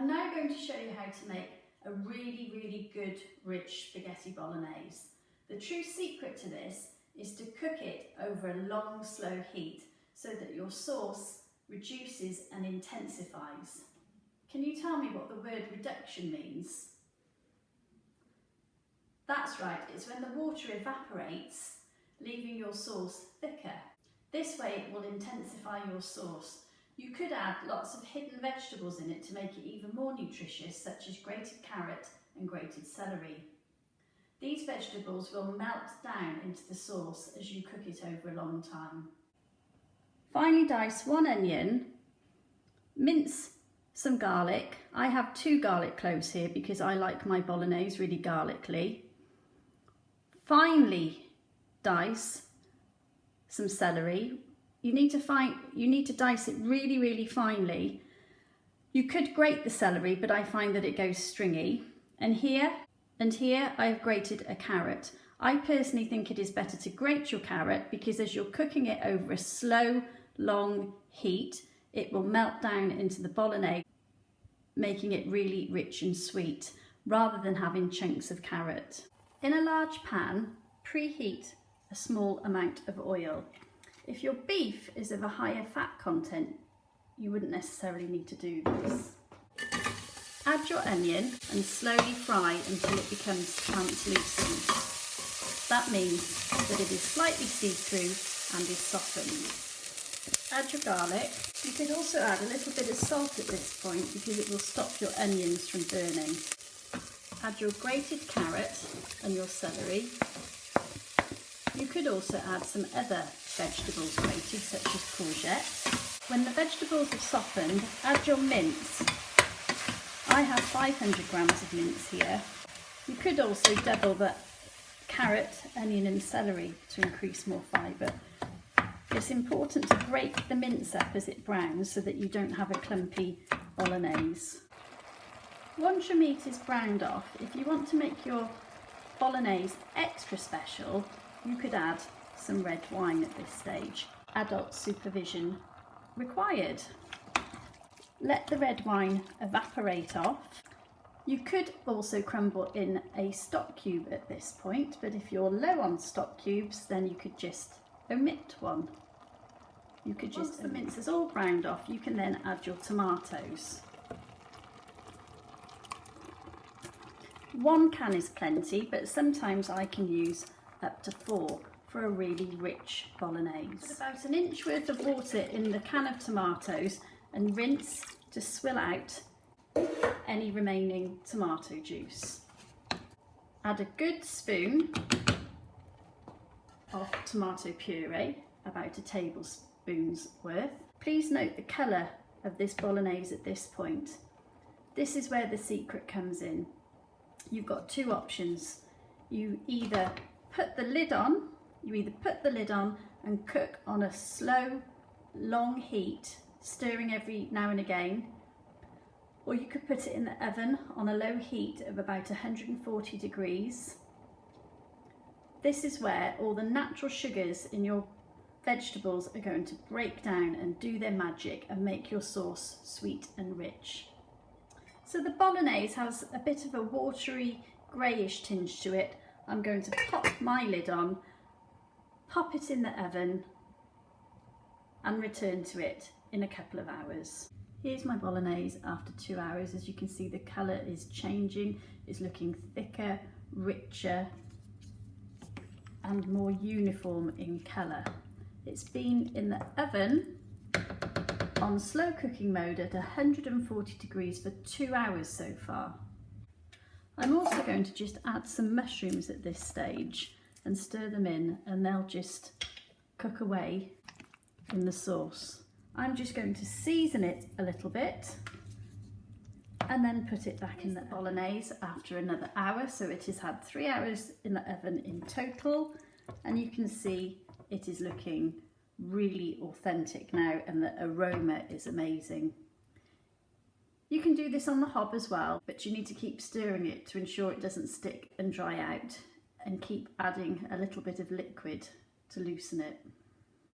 I'm now going to show you how to make a really good rich spaghetti bolognese. The true secret to this is to cook it over a long slow heat so that your sauce reduces and intensifies. Can you tell me what the word reduction means? That's right, it's when the water evaporates, leaving your sauce thicker. This way it will intensify your sauce. You could add lots of hidden vegetables in it to make it even more nutritious, such as grated carrot and grated celery. These vegetables will melt down into the sauce as you cook it over a long time. Finely dice one onion, mince some garlic. I have 2 garlic cloves here because I like my bolognese really garlicky. Finely dice some celery. You need to dice it really finely. You could grate the celery, but I find that it goes stringy. And here I have grated a carrot. I personally think it is better to grate your carrot because as you're cooking it over a slow, long heat, it will melt down into the bolognese, making it really rich and sweet, rather than having chunks of carrot. In a large pan, preheat a small amount of oil. If your beef is of a higher fat content, you wouldn't necessarily need to do this. Add your onion and slowly fry until it becomes translucent. That means that it is slightly see-through and is softened. Add your garlic. You could also add a little bit of salt at this point because it will stop your onions from burning. Add your grated carrot and your celery. You could also add some other vegetables grated, such as courgette. When the vegetables have softened, add your mince. I have 500 grams of mince here. You could also double the carrot, onion and celery to increase more fibre. It's important to break the mince up as it browns so that you don't have a clumpy bolognese. Once your meat is browned off, if you want to make your bolognese extra special, you could add some red wine at this stage. Adult supervision required. Let the red wine evaporate off. You could also crumble in a stock cube at this point, but if you're low on stock cubes, then you could just omit one. Once the mince is all browned off, you can then add your tomatoes. 1 can is plenty, but sometimes I can use up to 4 for a really rich bolognese. Put about 1 inch worth of water in the can of tomatoes and rinse to swill out any remaining tomato juice. Add a good spoon of tomato puree, about 1 tablespoon's worth. Please note the colour of this bolognese at this point. This is where the secret comes in. You've got 2 options. You either put the lid on and cook on a slow, long heat, stirring every now and again, or you could put it in the oven on a low heat of about 140 degrees. This is where all the natural sugars in your vegetables are going to break down and do their magic and make your sauce sweet and rich. So the bolognese has a bit of a watery, greyish tinge to it. I'm going to pop my lid on, pop it in the oven and return to it in a couple of hours. Here's my bolognese after 2 hours. As you can see, the colour is changing. It's looking thicker, richer and more uniform in colour. It's been in the oven on slow cooking mode at 140 degrees for 2 hours so far. I'm also going to just add some mushrooms at this stage and stir them in, and they'll just cook away in the sauce. I'm just going to season it a little bit and then put it back in the bolognese after another hour. So it has had 3 hours in the oven in total, and you can see it is looking really authentic now and the aroma is amazing. You can do this on the hob as well, but you need to keep stirring it to ensure it doesn't stick and dry out, and keep adding a little bit of liquid to loosen it.